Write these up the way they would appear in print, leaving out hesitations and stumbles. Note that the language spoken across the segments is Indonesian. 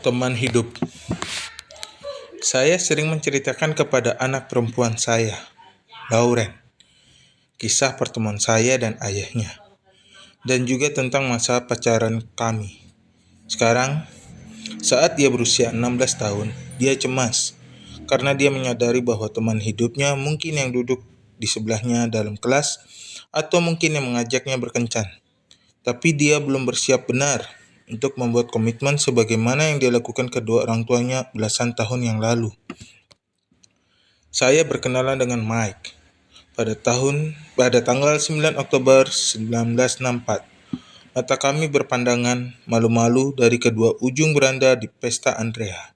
Teman hidup. Saya sering menceritakan kepada anak perempuan saya, Lauren, kisah pertemuan saya dan ayahnya, dan juga tentang masa pacaran kami. Sekarang, saat dia berusia 16 tahun, dia cemas karena dia menyadari bahwa teman hidupnya mungkin yang duduk di sebelahnya dalam kelas atau mungkin yang mengajaknya berkencan. Tapi dia belum bersiap benar untuk membuat komitmen sebagaimana yang dia lakukan kedua orang tuanya belasan tahun yang lalu. Saya berkenalan dengan Mike pada tanggal 9 Oktober 1964. Mata kami berpandangan malu-malu dari kedua ujung beranda di pesta Andrea.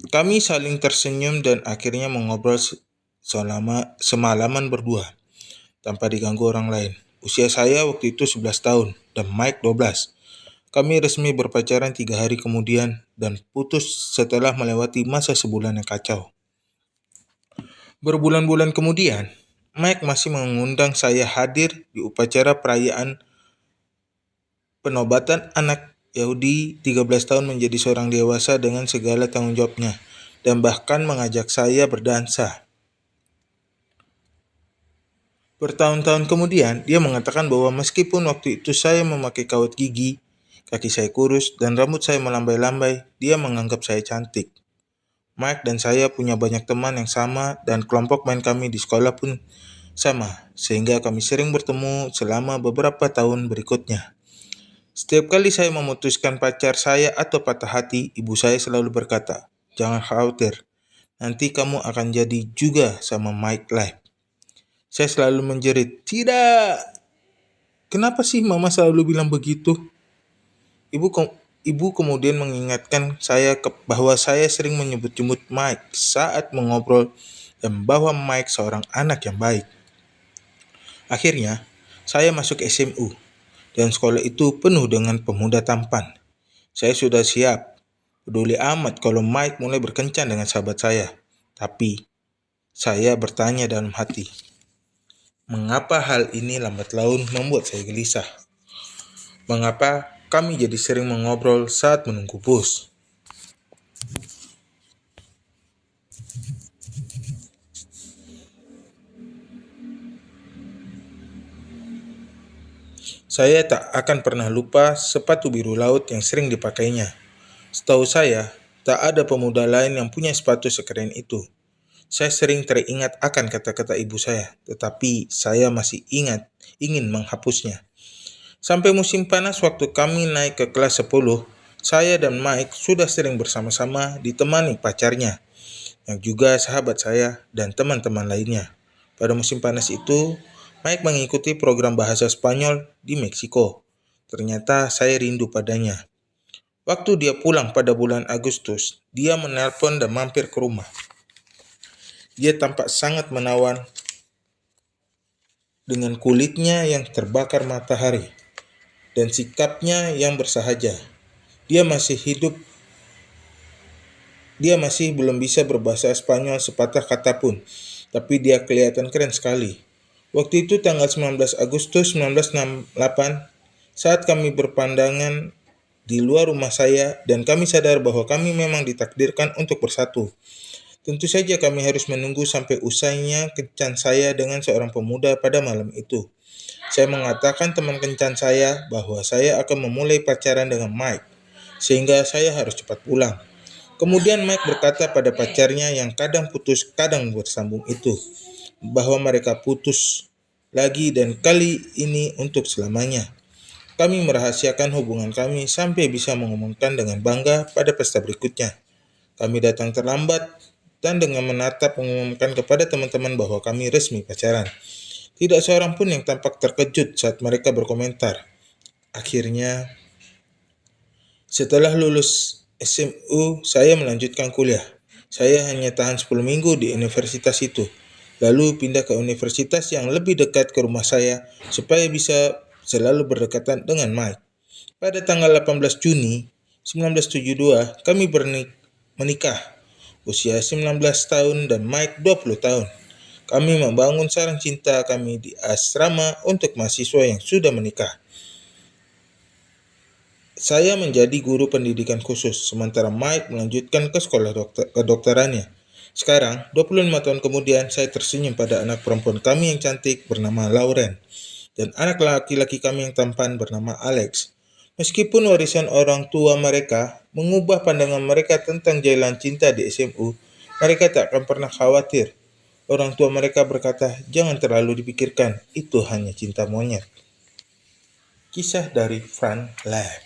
Kami saling tersenyum dan akhirnya mengobrol semalaman berdua tanpa diganggu orang lain. Usia saya waktu itu 11 tahun dan Mike 12. Kami resmi berpacaran 3 hari kemudian dan putus setelah melewati masa sebulan yang kacau. Berbulan-bulan kemudian, Mike masih mengundang saya hadir di upacara perayaan penobatan anak Yahudi 13 tahun menjadi seorang dewasa dengan segala tanggung jawabnya dan bahkan mengajak saya berdansa. Bertahun-tahun kemudian, dia mengatakan bahwa meskipun waktu itu saya memakai kawat gigi, kaki saya kurus, dan rambut saya melambai-lambai, dia menganggap saya cantik. Mike dan saya punya banyak teman yang sama dan kelompok main kami di sekolah pun sama, sehingga kami sering bertemu selama beberapa tahun berikutnya. Setiap kali saya memutuskan pacar saya atau patah hati, ibu saya selalu berkata, "Jangan khawatir, nanti kamu akan jadi juga sama Mike Live." Saya selalu menjerit, "Tidak! Kenapa sih mama selalu bilang begitu?" Ibu kemudian mengingatkan saya bahwa saya sering menyebut-nyebut Mike saat mengobrol dan bahwa Mike seorang anak yang baik. Akhirnya, saya masuk SMU dan sekolah itu penuh dengan pemuda tampan. Saya sudah siap, peduli amat kalau Mike mulai berkencan dengan sahabat saya. Tapi, saya bertanya dalam hati, mengapa hal ini lambat laun membuat saya gelisah? Mengapa kami jadi sering mengobrol saat menunggu bus? Saya tak akan pernah lupa sepatu biru laut yang sering dipakainya. Setahu saya, tak ada pemuda lain yang punya sepatu sekeren itu. Saya sering teringat akan kata-kata ibu saya, tetapi saya masih ingin menghapusnya. Sampai musim panas waktu kami naik ke kelas 10, saya dan Mike sudah sering bersama-sama ditemani pacarnya, yang juga sahabat saya dan teman-teman lainnya. Pada musim panas itu, Mike mengikuti program bahasa Spanyol di Meksiko. Ternyata saya rindu padanya. Waktu dia pulang pada bulan Agustus, dia menelpon dan mampir ke rumah. Dia tampak sangat menawan dengan kulitnya yang terbakar matahari dan sikapnya yang bersahaja. Dia belum bisa berbahasa Spanyol sepatah kata pun, tapi dia kelihatan keren sekali. Waktu itu tanggal 19 Agustus 1968, saat kami berpandangan di luar rumah saya dan kami sadar bahwa kami memang ditakdirkan untuk bersatu. Tentu saja kami harus menunggu sampai usainya kencan saya dengan seorang pemuda pada malam itu. Saya mengatakan teman kencan saya bahwa saya akan memulai pacaran dengan Mike, sehingga saya harus cepat pulang. Kemudian Mike berkata pada pacarnya yang kadang putus, kadang bersambung itu, bahwa mereka putus lagi dan kali ini untuk selamanya. Kami merahasiakan hubungan kami sampai bisa mengumumkan dengan bangga pada pesta berikutnya. Kami datang terlambat dan dengan menatap mengumumkan kepada teman-teman bahwa kami resmi pacaran. Tidak seorang pun yang tampak terkejut saat mereka berkomentar. Akhirnya, setelah lulus SMU, saya melanjutkan kuliah. Saya hanya tahan 10 minggu di universitas itu, lalu pindah ke universitas yang lebih dekat ke rumah saya supaya bisa selalu berdekatan dengan Mike. Pada tanggal 18 Juni 1972, kami menikah. Usia 19 tahun dan Mike 20 tahun. Kami membangun sarang cinta kami di asrama untuk mahasiswa yang sudah menikah. Saya menjadi guru pendidikan khusus, sementara Mike melanjutkan ke sekolah kedokterannya. Sekarang, 25 tahun kemudian, saya tersenyum pada anak perempuan kami yang cantik bernama Lauren, dan anak laki-laki kami yang tampan bernama Alex. Meskipun warisan orang tua mereka mengubah pandangan mereka tentang jalan cinta di SMU, mereka tak akan pernah khawatir. Orang tua mereka berkata, jangan terlalu dipikirkan, itu hanya cinta monyet. Kisah dari Frank Lab.